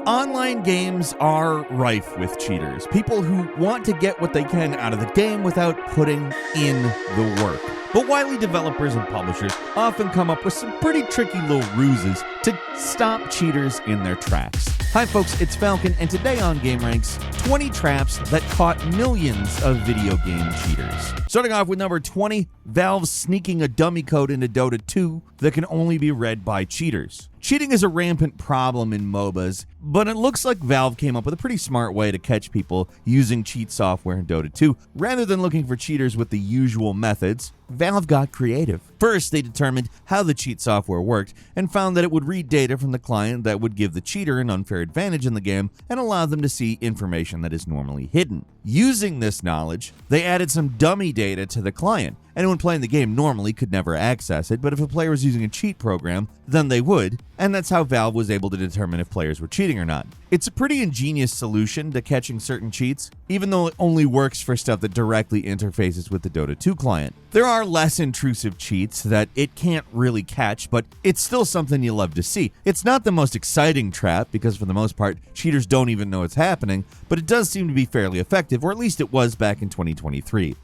Online games are rife with cheaters, people who want to get what they can out of the game without putting in the work. But wily developers and publishers often come up with some pretty tricky little ruses to stop cheaters in their tracks. Hi folks, it's Falcon, and today on gameranx, 20 traps that caught millions of video game cheaters. Starting off with number 20, Valve sneaking a dummy code into Dota 2 that can only be read by cheaters. Cheating is a rampant problem in MOBAs, but it looks like Valve came up with a pretty smart way to catch people using cheat software in Dota 2. Rather than looking for cheaters with the usual methods, Valve got creative. First, they determined how the cheat software worked and found that it would read data from the client that would give the cheater an unfair advantage in the game and allow them to see information that is normally hidden. Using this knowledge, they added some dummy data to the client. Anyone playing the game normally could never access it, but if a player was using a cheat program, then they would, and that's how Valve was able to determine if players were cheating or not. It's a pretty ingenious solution to catching certain cheats, even though it only works for stuff that directly interfaces with the Dota 2 client. There are less intrusive cheats that it can't really catch, but it's still something you love to see. It's not the most exciting trap, because for the most part, cheaters don't even know it's happening, but it does seem to be fairly effective, or at least it was back in 2023.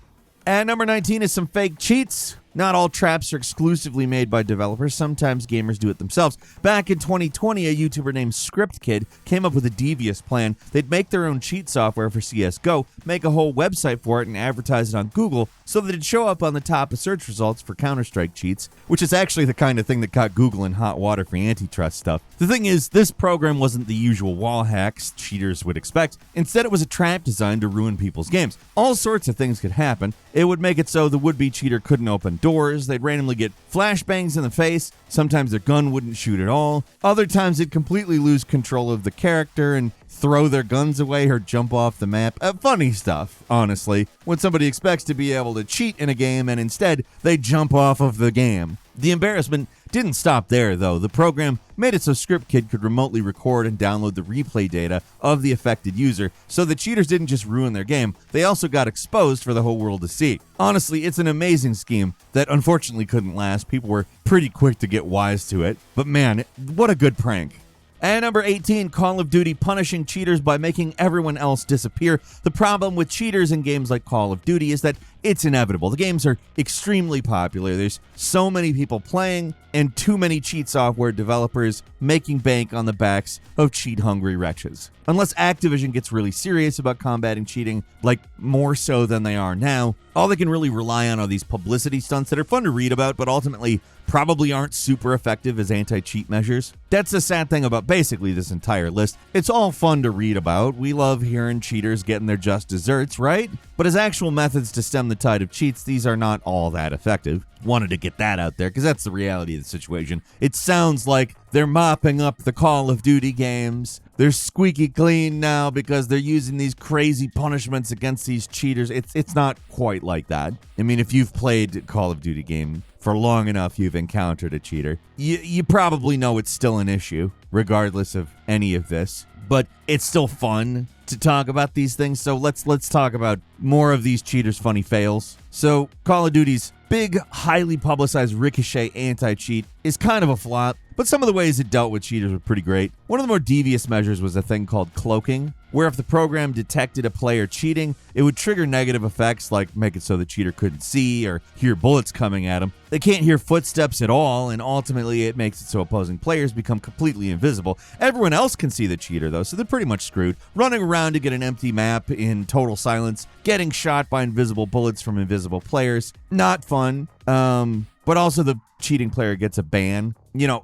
At number 19 is some fake cheats. Not all traps are exclusively made by developers. Sometimes gamers do it themselves. Back in 2020, a YouTuber named ScriptKid came up with a devious plan. They'd make their own cheat software for CSGO, make a whole website for it, and advertise it on Google so that it'd show up on the top of search results for Counter-Strike cheats, which is actually the kind of thing that got Google in hot water for antitrust stuff. The thing is, this program wasn't the usual wall hacks cheaters would expect. Instead, it was a trap designed to ruin people's games. All sorts of things could happen. It would make it so the would-be cheater couldn't open doors, they'd randomly get flashbangs in the face, sometimes their gun wouldn't shoot at all, other times they'd completely lose control of the character and throw their guns away or jump off the map. Funny stuff, honestly, when somebody expects to be able to cheat in a game and instead they jump off of the game. The embarrassment didn't stop there, though. The program made it so ScriptKid could remotely record and download the replay data of the affected user, so the cheaters didn't just ruin their game, they also got exposed for the whole world to see. Honestly, it's an amazing scheme that unfortunately couldn't last. People were pretty quick to get wise to it, but man, what a good prank. And number 18, Call of Duty punishing cheaters by making everyone else disappear. The problem with cheaters in games like Call of Duty is that it's inevitable. The games are extremely popular. There's so many people playing and too many cheat software developers making bank on the backs of cheat-hungry wretches. Unless Activision gets really serious about combating cheating, like more so than they are now, all they can really rely on are these publicity stunts that are fun to read about, but ultimately probably aren't super effective as anti-cheat measures. That's the sad thing about basically this entire list. It's all fun to read about. We love hearing cheaters getting their just desserts, right? But as actual methods to stem the tide of cheats, these are not all that effective. Wanted to get that out there because that's the reality of the situation. It sounds like they're mopping up the Call of Duty games. They're squeaky clean now because they're using these crazy punishments against these cheaters. It's not quite like that. I mean, if you've played Call of Duty game for long enough, you've encountered a cheater. You probably know it's still an issue, regardless of any of this. But it's still fun to talk about these things, so let's talk about more of these cheaters' funny fails. So, Call of Duty's big, highly publicized Ricochet anti-cheat is kind of a flop, but some of the ways it dealt with cheaters were pretty great. One of the more devious measures was a thing called cloaking, where if the program detected a player cheating, it would trigger negative effects like make it so the cheater couldn't see or hear bullets coming at him. They can't hear footsteps at all, and ultimately it makes it so opposing players become completely invisible. Everyone else can see the cheater though, so they're pretty much screwed. Running around to get an empty map in total silence, getting shot by invisible bullets from invisible players, not fun. But also the cheating player gets a ban,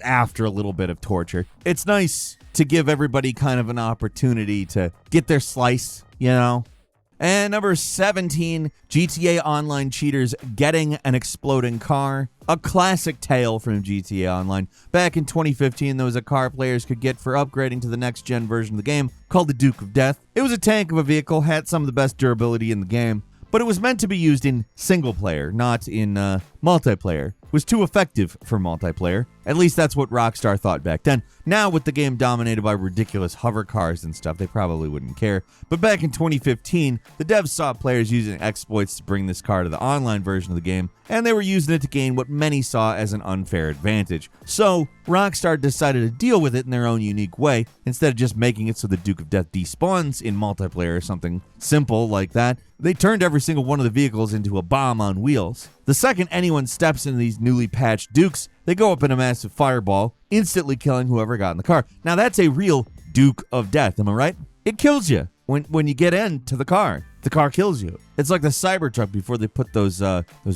after a little bit of torture. It's nice to give everybody kind of an opportunity to get their slice, And number 17, GTA Online cheaters getting an exploding car. A classic tale from GTA Online. Back in 2015, there was a car players could get for upgrading to the next-gen version of the game called the Duke of Death. It was a tank of a vehicle, had some of the best durability in the game, but it was meant to be used in single player, not in multiplayer. was too effective for multiplayer. At least that's what Rockstar thought back then. Now, with the game dominated by ridiculous hover cars and stuff, they probably wouldn't care. But back in 2015, the devs saw players using exploits to bring this car to the online version of the game, and they were using it to gain what many saw as an unfair advantage. So, Rockstar decided to deal with it in their own unique way. Instead of just making it so the Duke of Death despawns in multiplayer or something simple like that, they turned every single one of the vehicles into a bomb on wheels. The second anyone steps into these newly patched Dukes, they go up in a massive fireball, instantly killing whoever got in the car. Now that's a real Duke of Death, am I right? It kills you when you get into the car. The car kills you. It's like the Cybertruck before they put those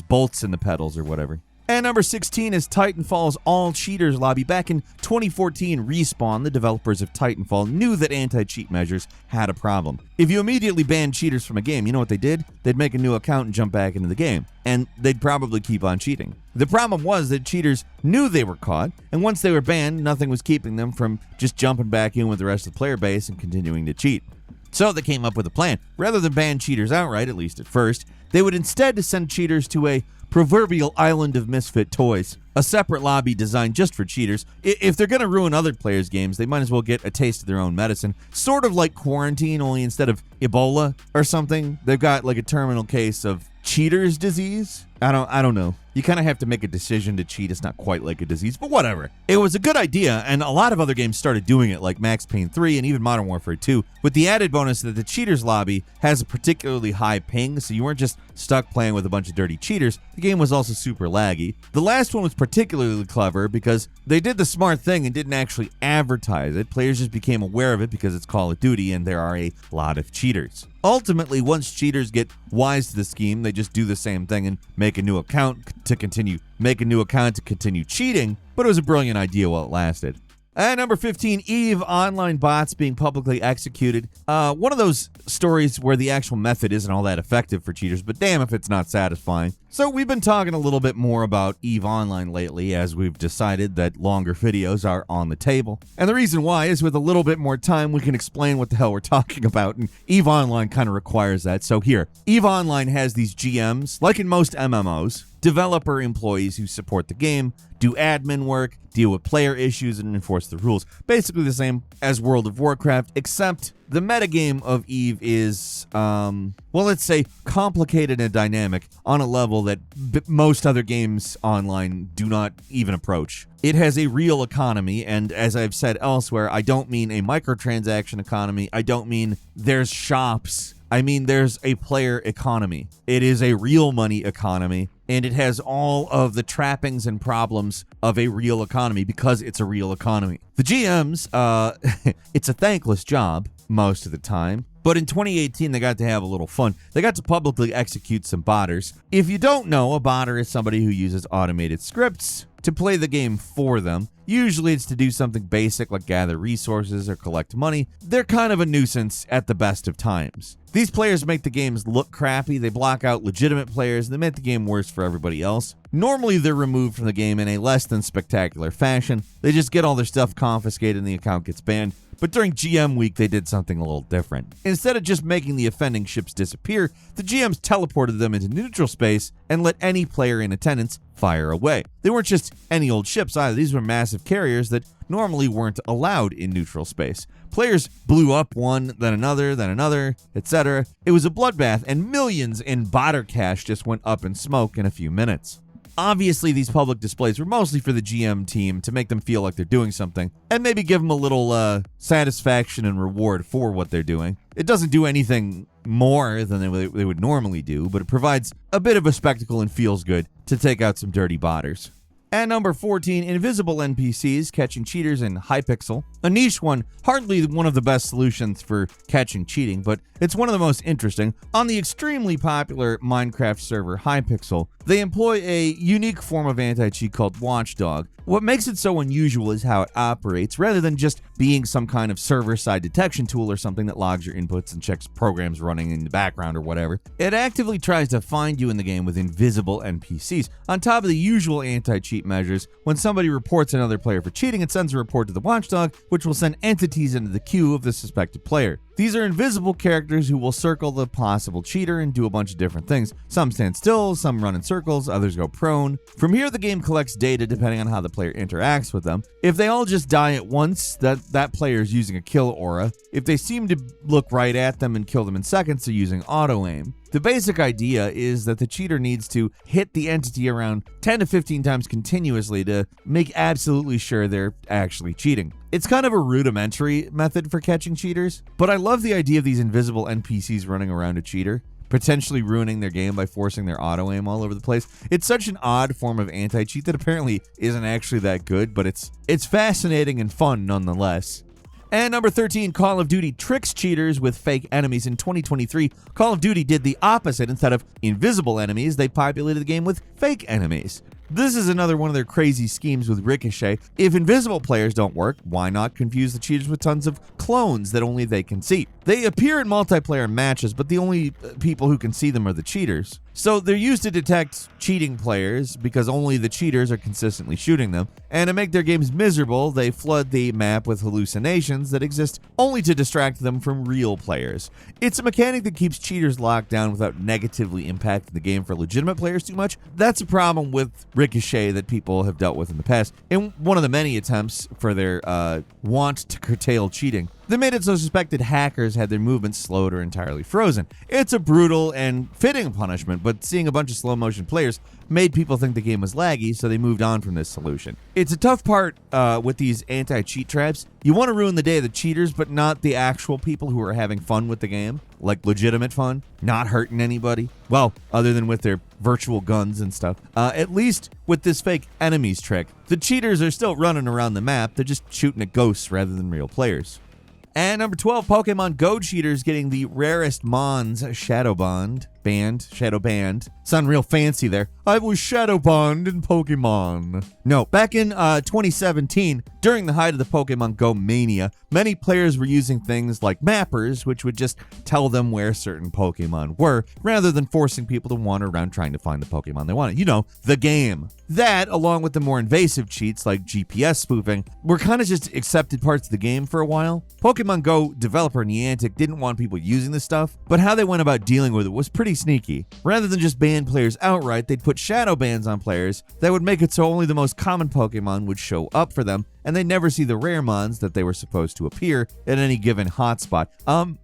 bolts in the pedals or whatever. And number 16 is Titanfall's All Cheaters lobby. Back in 2014, Respawn, the developers of Titanfall, knew that anti-cheat measures had a problem. If you immediately banned cheaters from a game, you know what they did? They'd make a new account and jump back into the game. And they'd probably keep on cheating. The problem was that cheaters knew they were caught, and once they were banned, nothing was keeping them from just jumping back in with the rest of the player base and continuing to cheat. So they came up with a plan. Rather than ban cheaters outright, at least at first, they would instead send cheaters to a proverbial island of misfit toys, a separate lobby designed just for cheaters. If they're going to ruin other players' games, they might as well get a taste of their own medicine. Sort of like quarantine, only instead of Ebola or something, they've got like a terminal case of cheater's disease. I don't know. You kind of have to make a decision to cheat. It's not quite like a disease, but whatever. It was a good idea, and a lot of other games started doing it, like Max Payne 3 and even Modern Warfare 2, with the added bonus that the cheaters lobby has a particularly high ping, so you weren't just stuck playing with a bunch of dirty cheaters. The game was also super laggy. The last one was particularly clever because they did the smart thing and didn't actually advertise it. Players just became aware of it because it's Call of Duty and there are a lot of cheaters. Ultimately, once cheaters get wise to the scheme, they just do the same thing and make a new account to continue cheating, but it was a brilliant idea while it lasted. And number 15, EVE Online bots being publicly executed. One of those stories where the actual method isn't all that effective for cheaters, but damn if it's not satisfying. So we've been talking a little bit more about EVE Online lately as we've decided that longer videos are on the table. And the reason why is with a little bit more time we can explain what the hell we're talking about, and EVE Online kind of requires that. So here, EVE Online has these GMs, like in most MMOs, developer employees who support the game, do admin work, deal with player issues, and enforce the rules. Basically the same as World of Warcraft, except the metagame of EVE is, let's say, complicated and dynamic on a level that most other games online do not even approach. It has a real economy, and as I've said elsewhere, I don't mean a microtransaction economy. I don't mean there's shops. I mean there's a player economy. It is a real money economy, and it has all of the trappings and problems of a real economy because it's a real economy. The GMs, it's a thankless job most of the time, but in 2018 they got to have a little fun. They got to publicly execute some botters. If you don't know, a botter is somebody who uses automated scripts to play the game for them. Usually it's to do something basic like gather resources or collect money. They're kind of a nuisance at the best of times. These players make the games look crappy, they block out legitimate players, and they make the game worse for everybody else. Normally they're removed from the game in a less than spectacular fashion. They just get all their stuff confiscated and the account gets banned. But during GM week, they did something a little different. Instead of just making the offending ships disappear, the GMs teleported them into neutral space and let any player in attendance fire away. They weren't just any old ships either. These were massive carriers that normally weren't allowed in neutral space. Players blew up one, then another, etc. It was a bloodbath, and millions in botter cash just went up in smoke in a few minutes. Obviously, these public displays were mostly for the GM team to make them feel like they're doing something, and maybe give them a little satisfaction and reward for what they're doing. It doesn't do anything more than they would normally do, but it provides a bit of a spectacle and feels good to take out some dirty botters. At number 14, invisible NPCs catching cheaters in Hypixel. A niche one, hardly one of the best solutions for catching cheating, but it's one of the most interesting. On the extremely popular Minecraft server Hypixel, they employ a unique form of anti-cheat called Watchdog. What makes it so unusual is how it operates, rather than just being some kind of server-side detection tool or something that logs your inputs and checks programs running in the background or whatever. It actively tries to find you in the game with invisible NPCs. On top of the usual anti-cheat measures, when somebody reports another player for cheating, it sends a report to the Watchdog, which will send entities into the queue of the suspected player. These are invisible characters who will circle the possible cheater and do a bunch of different things. Some stand still, some run in circles, others go prone. From here, the game collects data depending on how the player interacts with them. If they all just die at once, that player is using a kill aura. If they seem to look right at them and kill them in seconds, they're using auto-aim. The basic idea is that the cheater needs to hit the entity around 10 to 15 times continuously to make absolutely sure they're actually cheating. It's kind of a rudimentary method for catching cheaters, but I love the idea of these invisible NPCs running around a cheater, potentially ruining their game by forcing their auto-aim all over the place. It's such an odd form of anti-cheat that apparently isn't actually that good, but it's fascinating and fun nonetheless. And number 13, Call of Duty tricks cheaters with fake enemies. In 2023, Call of Duty did the opposite. Instead of invisible enemies, they populated the game with fake enemies. This is another one of their crazy schemes with Ricochet. If invisible players don't work, why not confuse the cheaters with tons of clones that only they can see? They appear in multiplayer matches, but the only people who can see them are the cheaters. So they're used to detect cheating players because only the cheaters are consistently shooting them. And to make their games miserable, they flood the map with hallucinations that exist only to distract them from real players. It's a mechanic that keeps cheaters locked down without negatively impacting the game for legitimate players too much. That's a problem with Ricochet that people have dealt with in the past, in one of the many attempts for their want to curtail cheating. They made it so suspected hackers had their movements slowed or entirely frozen. It's a brutal and fitting punishment, but seeing a bunch of slow motion players made people think the game was laggy, so they moved on from this solution. It's a tough part with these anti-cheat traps. You want to ruin the day of the cheaters, but not the actual people who are having fun with the game, like legitimate fun, not hurting anybody. Well, other than with their virtual guns and stuff. At least with this fake enemies trick, the cheaters are still running around the map. They're just shooting at ghosts rather than real players. And number 12, Pokemon Go cheaters getting the rarest Mons Shadow Band. Sound real fancy there. I was Shadow Bond in Pokemon. No, back in 2017, during the height of the Pokemon Go mania, many players were using things like mappers, which would just tell them where certain Pokemon were, rather than forcing people to wander around trying to find the Pokemon they wanted. You know, the game. That, along with the more invasive cheats like GPS spoofing, were kind of just accepted parts of the game for a while. Pokemon Go developer Niantic didn't want people using this stuff, but how they went about dealing with it was pretty sneaky. Rather than just ban players outright, they'd put shadow bans on players that would make it so only the most common Pokemon would show up for them, and they'd never see the rare mons that they were supposed to appear at any given hotspot.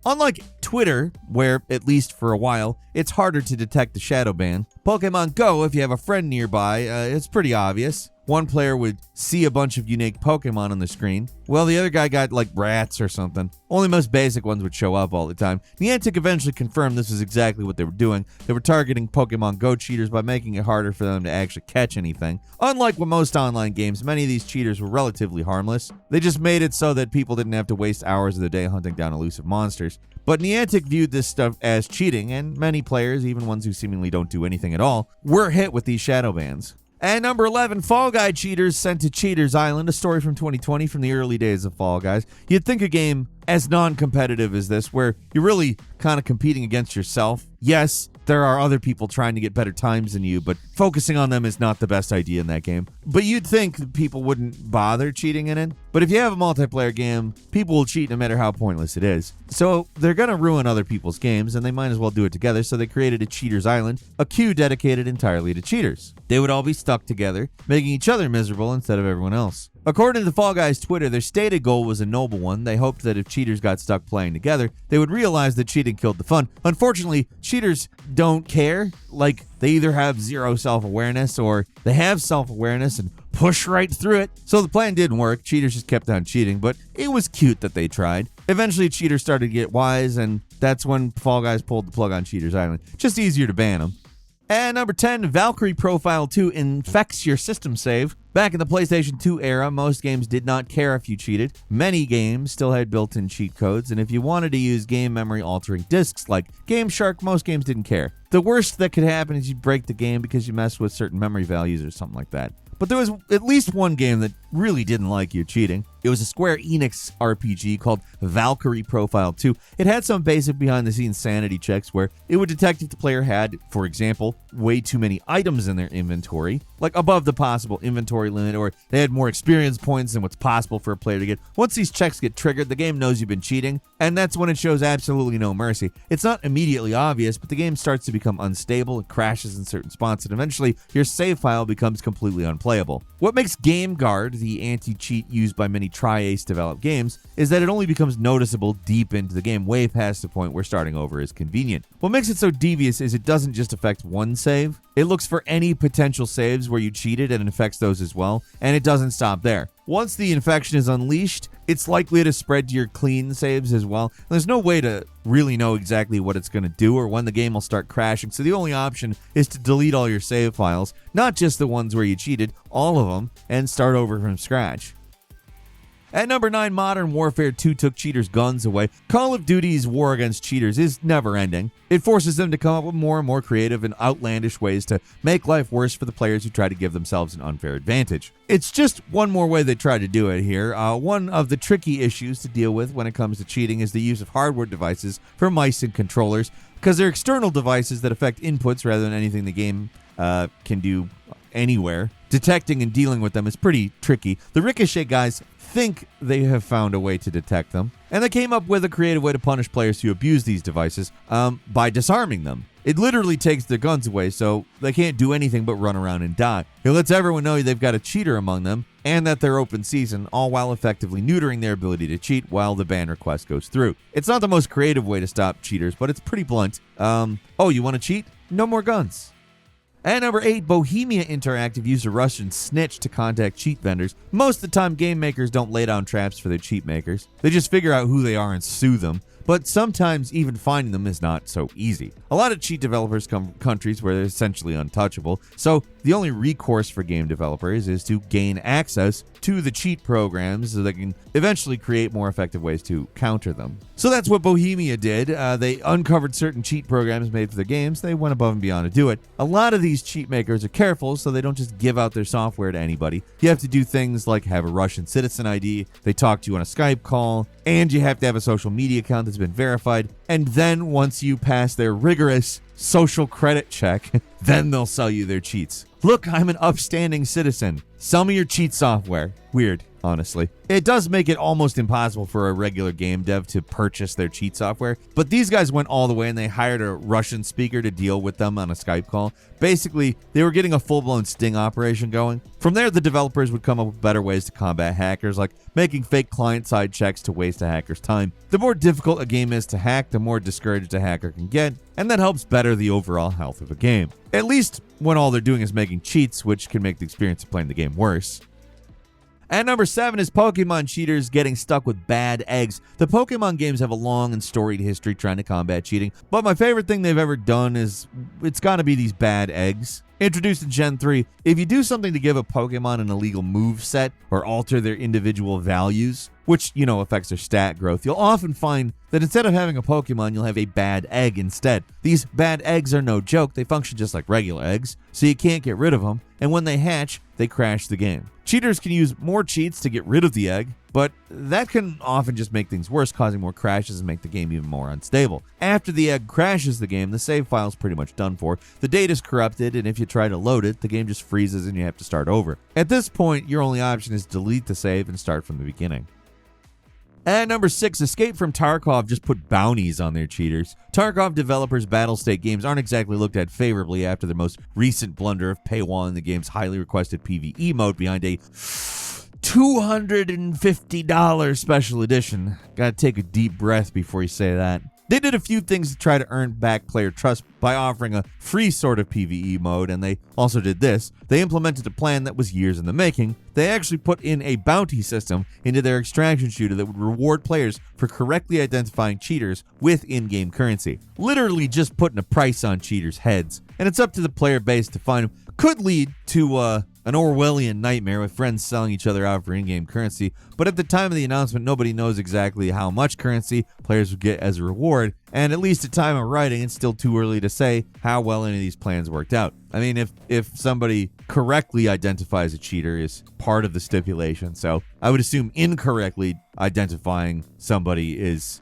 Unlike Twitter, where, at least for a while, it's harder to detect the shadow ban, Pokemon Go, if you have a friend nearby, it's pretty obvious. One player would see a bunch of unique Pokemon on the screen. Well, the other guy got like rats or something. Only most basic ones would show up all the time. Niantic eventually confirmed this was exactly what they were doing. They were targeting Pokemon Go cheaters by making it harder for them to actually catch anything. Unlike with most online games, many of these cheaters were relatively harmless. They just made it so that people didn't have to waste hours of the day hunting down elusive monsters. But Niantic viewed this stuff as cheating, and many players, even ones who seemingly don't do anything at all, were hit with these shadow bans. And number 11, Fall Guy cheaters sent to Cheaters Island, a story from 2020 from the early days of Fall Guys. You'd think a game as non-competitive as this, where you're really kind of competing against yourself. Yes, there are other people trying to get better times than you, but focusing on them is not the best idea in that game. But you'd think people wouldn't bother cheating in it. But if you have a multiplayer game, people will cheat no matter how pointless it is. So they're going to ruin other people's games, and they might as well do it together, so they created a Cheaters Island, a queue dedicated entirely to cheaters. They would all be stuck together, making each other miserable instead of everyone else. According to the Fall Guys Twitter, their stated goal was a noble one. They hoped that if cheaters got stuck playing together, they would realize that cheating killed the fun. Unfortunately, cheaters don't care. Like, they either have zero self-awareness or they have self-awareness and push right through it. So the plan didn't work. Cheaters just kept on cheating, but it was cute that they tried. Eventually, cheaters started to get wise, and that's when Fall Guys pulled the plug on Cheaters Island. Just easier to ban them. And number 10, Valkyrie Profile 2 infects your system save. Back in the PlayStation 2 era, most games did not care if you cheated. Many games still had built-in cheat codes, and if you wanted to use game memory altering discs like Game Shark, most games didn't care. The worst that could happen is you break the game because you messed with certain memory values or something like that. But there was at least one game that really didn't like you cheating. It was a Square Enix RPG called Valkyrie Profile 2. It had some basic behind-the-scenes sanity checks where it would detect if the player had, for example, way too many items in their inventory, like above the possible inventory limit, or they had more experience points than what's possible for a player to get. Once these checks get triggered, the game knows you've been cheating, and that's when it shows absolutely no mercy. It's not immediately obvious, but the game starts to become unstable, it crashes in certain spots, and eventually your save file becomes completely unplayable. What makes GameGuard, the anti-cheat used by many Tri-Ace developed games, is that it only becomes noticeable deep into the game, way past the point where starting over is convenient. What makes it so devious is it doesn't just affect one save, it looks for any potential saves where you cheated and it affects those as well, and it doesn't stop there. Once the infection is unleashed, it's likely to spread to your clean saves as well. There's no way to really know exactly what it's going to do or when the game will start crashing, so the only option is to delete all your save files, not just the ones where you cheated, all of them, and start over from scratch. At number 9, Modern Warfare 2 took cheaters' guns away. Call of Duty's war against cheaters is never ending. It forces them to come up with more and more creative and outlandish ways to make life worse for the players who try to give themselves an unfair advantage. It's just one more way they try to do it here. One of the tricky issues to deal with when it comes to cheating is the use of hardware devices for mice and controllers, because they're external devices that affect inputs rather than anything the game can do anywhere. Detecting and dealing with them is pretty tricky. The Ricochet guys think they have found a way to detect them, and they came up with a creative way to punish players who abuse these devices by disarming them. It literally takes their guns away, so they can't do anything but run around and die. It lets everyone know they've got a cheater among them, and that they're open season, all while effectively neutering their ability to cheat while the ban request goes through. It's not the most creative way to stop cheaters, but it's pretty blunt. Oh, you want to cheat? No more guns. At number 8, Bohemia Interactive used a Russian snitch to contact cheat vendors. Most of the time, game makers don't lay down traps for their cheat makers. They just figure out who they are and sue them. But sometimes even finding them is not so easy. A lot of cheat developers come from countries where they're essentially untouchable, so the only recourse for game developers is to gain access to the cheat programs so they can eventually create more effective ways to counter them. So that's what Bohemia did. They uncovered certain cheat programs made for their games. They went above and beyond to do it. A lot of these cheat makers are careful, so they don't just give out their software to anybody. You have to do things like have a Russian citizen ID, they talk to you on a Skype call, and you have to have a social media account that's been verified. And then once you pass their rigorous social credit check, then they'll sell you their cheats. Look, I'm an upstanding citizen. Sell me your cheat software. Weird, honestly. It does make it almost impossible for a regular game dev to purchase their cheat software, but these guys went all the way and they hired a Russian speaker to deal with them on a Skype call. Basically, they were getting a full-blown sting operation going. From there, the developers would come up with better ways to combat hackers, like making fake client-side checks to waste a hacker's time. The more difficult a game is to hack, the more discouraged a hacker can get, and that helps better the overall health of a game. At least when all they're doing is making cheats, which can make the experience of playing the game worse. At number 7 is Pokemon cheaters getting stuck with bad eggs. The Pokemon games have a long and storied history trying to combat cheating, but my favorite thing they've ever done is, it's gotta be these bad eggs. Introduced in Gen 3, if you do something to give a Pokemon an illegal move set or alter their individual values, which, affects their stat growth, you'll often find that instead of having a Pokemon, you'll have a bad egg instead. These bad eggs are no joke. They function just like regular eggs, so you can't get rid of them, and when they hatch, they crash the game. Cheaters can use more cheats to get rid of the egg, but that can often just make things worse, causing more crashes and make the game even more unstable. After the egg crashes the game, the save file is pretty much done for. The data is corrupted, and if you try to load it, the game just freezes and you have to start over. At this point, your only option is delete the save and start from the beginning. At number 6, Escape from Tarkov just put bounties on their cheaters. Tarkov developers' Battlestate games aren't exactly looked at favorably after the most recent blunder of paywalling the game's highly requested PvE mode behind a $250 special edition. Gotta take a deep breath before you say that. They did a few things to try to earn back player trust by offering a free sort of PvE mode, and they also did this. They implemented a plan that was years in the making. They actually put in a bounty system into their extraction shooter that would reward players for correctly identifying cheaters with in-game currency. Literally just putting a price on cheaters' heads. And it's up to the player base to find them. Could lead to an Orwellian nightmare with friends selling each other out for in-game currency, but at the time of the announcement, nobody knows exactly how much currency players would get as a reward, and at least at time of writing, it's still too early to say how well any of these plans worked out. I mean, if somebody correctly identifies a cheater is part of the stipulation, so I would assume incorrectly identifying somebody is,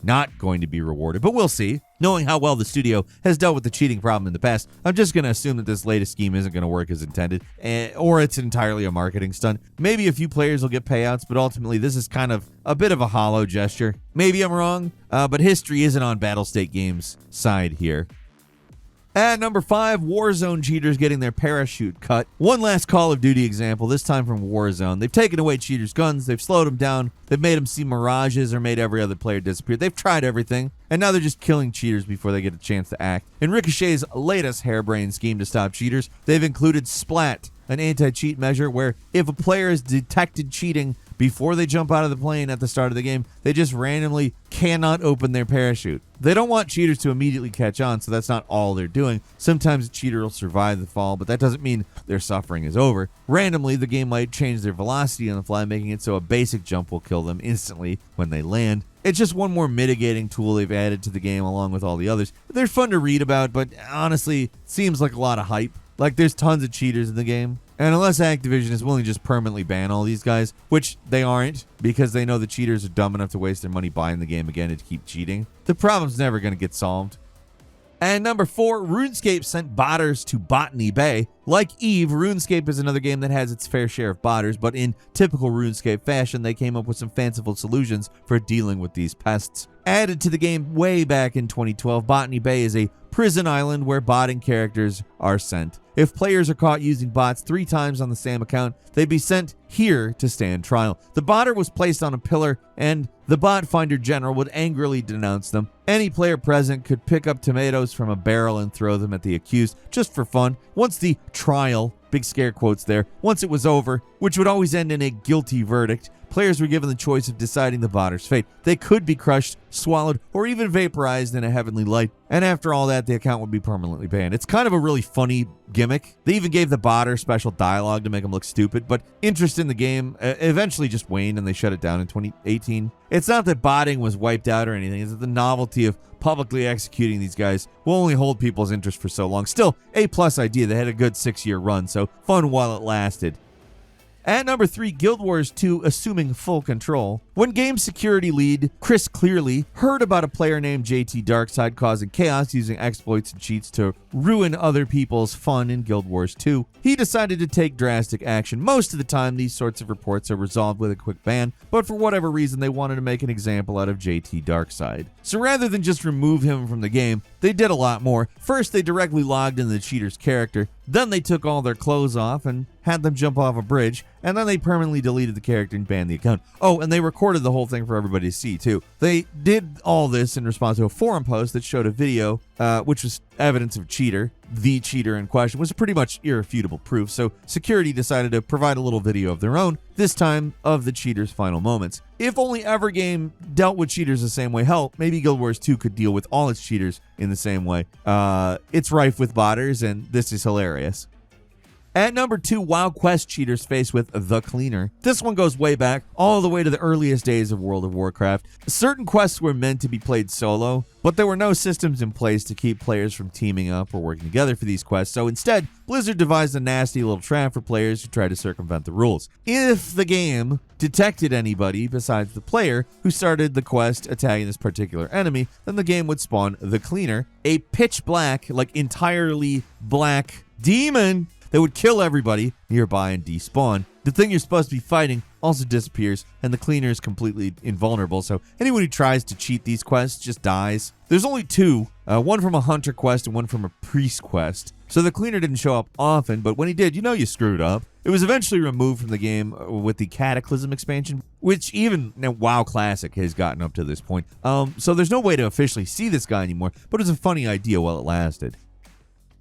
not going to be rewarded, but we'll see. Knowing how well the studio has dealt with the cheating problem in the past, I'm just going to assume that this latest scheme isn't going to work as intended, or it's entirely a marketing stunt. Maybe a few players will get payouts, but ultimately this is kind of a bit of a hollow gesture. Maybe I'm wrong, but history isn't on Battlestate Games' side here. At number 5, Warzone cheaters getting their parachute cut. One last Call of Duty example, this time from Warzone. They've taken away cheaters' guns, they've slowed them down, they've made them see mirages or made every other player disappear. They've tried everything, and now they're just killing cheaters before they get a chance to act. In Ricochet's latest harebrained scheme to stop cheaters, they've included Splat, an anti-cheat measure where if a player is detected cheating before they jump out of the plane at the start of the game, they just randomly cannot open their parachute. They don't want cheaters to immediately catch on, so that's not all they're doing. Sometimes a cheater will survive the fall, but that doesn't mean their suffering is over. Randomly, the game might change their velocity on the fly, making it so a basic jump will kill them instantly when they land. It's just one more mitigating tool they've added to the game along with all the others. They're fun to read about, but honestly, seems like a lot of hype. Like, there's tons of cheaters in the game. And unless Activision is willing to just permanently ban all these guys, which they aren't, because they know the cheaters are dumb enough to waste their money buying the game again to keep cheating, the problem's never going to get solved. And number 4, RuneScape sent botters to Botany Bay. Like Eve, RuneScape is another game that has its fair share of botters, but in typical RuneScape fashion, they came up with some fanciful solutions for dealing with these pests. Added to the game way back in 2012, Botany Bay is a prison island where botting characters are sent. If players are caught using bots 3 times on the same account, they'd be sent here to stand trial. The botter was placed on a pillar, and the bot finder general would angrily denounce them. Any player present could pick up tomatoes from a barrel and throw them at the accused, just for fun. Once the trial, big scare quotes there, once it was over, which would always end in a guilty verdict, players were given the choice of deciding the botter's fate. They could be crushed, swallowed, or even vaporized in a heavenly light. And after all that, the account would be permanently banned. It's kind of a really funny gimmick. They even gave the botter special dialogue to make him look stupid, but interest in the game eventually just waned and they shut it down in 2018. It's not that botting was wiped out or anything. It's that the novelty of publicly executing these guys will only hold people's interest for so long. Still, A+ idea. They had a good 6-year run, so fun while it lasted. At number 3, Guild Wars 2 assuming full control. When game security lead Chris Clearly heard about a player named JT Darkside causing chaos using exploits and cheats to ruin other people's fun in Guild Wars 2, he decided to take drastic action. Most of the time, these sorts of reports are resolved with a quick ban, but for whatever reason, they wanted to make an example out of JT Darkside. So rather than just remove him from the game, they did a lot more. First, they directly logged in the cheater's character. Then they took all their clothes off and had them jump off a bridge, and then they permanently deleted the character and banned the account. Oh, and they recorded the whole thing for everybody to see, too. They did all this in response to a forum post that showed a video, which was evidence of cheater. The cheater in question was pretty much irrefutable proof, so security decided to provide a little video of their own, this time of the cheater's final moments. If only every game dealt with cheaters the same way, hell, maybe Guild Wars 2 could deal with all its cheaters in the same way. It's rife with botters, and this is hilarious. At number 2, WoW Quest cheaters faced with The Cleaner. This one goes way back, all the way to the earliest days of World of Warcraft. Certain quests were meant to be played solo, but there were no systems in place to keep players from teaming up or working together for these quests, so instead, Blizzard devised a nasty little trap for players who tried to circumvent the rules. If the game detected anybody besides the player who started the quest attacking this particular enemy, then the game would spawn The Cleaner, a pitch black, like entirely black demon that would kill everybody nearby and despawn. The thing you're supposed to be fighting also disappears, and the Cleaner is completely invulnerable, so anyone who tries to cheat these quests just dies. There's only 2, one from a hunter quest and one from a priest quest, so the Cleaner didn't show up often, but when he did, you screwed up. It was eventually removed from the game with the Cataclysm expansion, which even WoW Classic has gotten up to this point. So there's no way to officially see this guy anymore, but it was a funny idea while it lasted.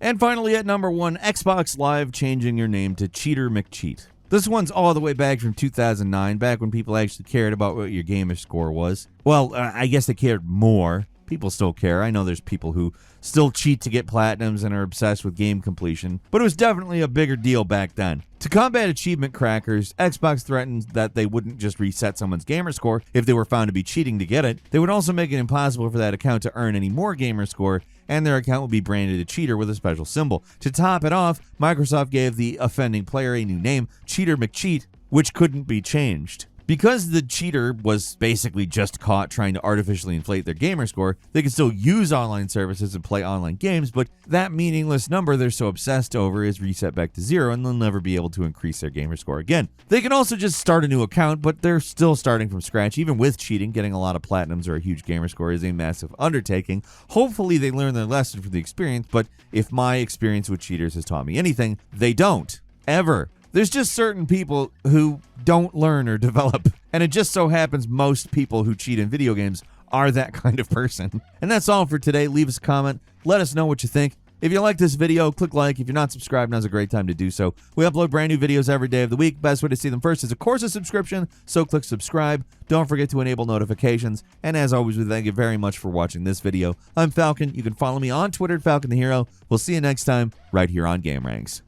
And finally, at number 1, Xbox Live changing your name to Cheater McCheat. This one's all the way back from 2009, back when people actually cared about what your gamer score was. Well, I guess they cared more. People still care. I know there's people who still cheat to get platinums and are obsessed with game completion, but it was definitely a bigger deal back then. To combat achievement crackers, Xbox threatened that they wouldn't just reset someone's gamer score if they were found to be cheating to get it. They would also make it impossible for that account to earn any more gamer score, and their account would be branded a cheater with a special symbol. To top it off, Microsoft gave the offending player a new name, Cheater McCheat, which couldn't be changed. Because the cheater was basically just caught trying to artificially inflate their gamer score, they could still use online services and play online games, but that meaningless number they're so obsessed over is reset back to 0, and they'll never be able to increase their gamer score again. They can also just start a new account, but they're still starting from scratch. Even with cheating, getting a lot of platinums or a huge gamer score is a massive undertaking. Hopefully they learn their lesson from the experience, but if my experience with cheaters has taught me anything, they don't. Ever. There's just certain people who don't learn or develop, and it just so happens most people who cheat in video games are that kind of person. And that's all for today. Leave us a comment. Let us know what you think. If you like this video, click like. If you're not subscribed, now's a great time to do so. We upload brand new videos every day of the week. Best way to see them first is, of course, a subscription, so click subscribe. Don't forget to enable notifications. And as always, we thank you very much for watching this video. I'm Falcon. You can follow me on Twitter at Falcon the Hero. We'll see you next time right here on gameranx.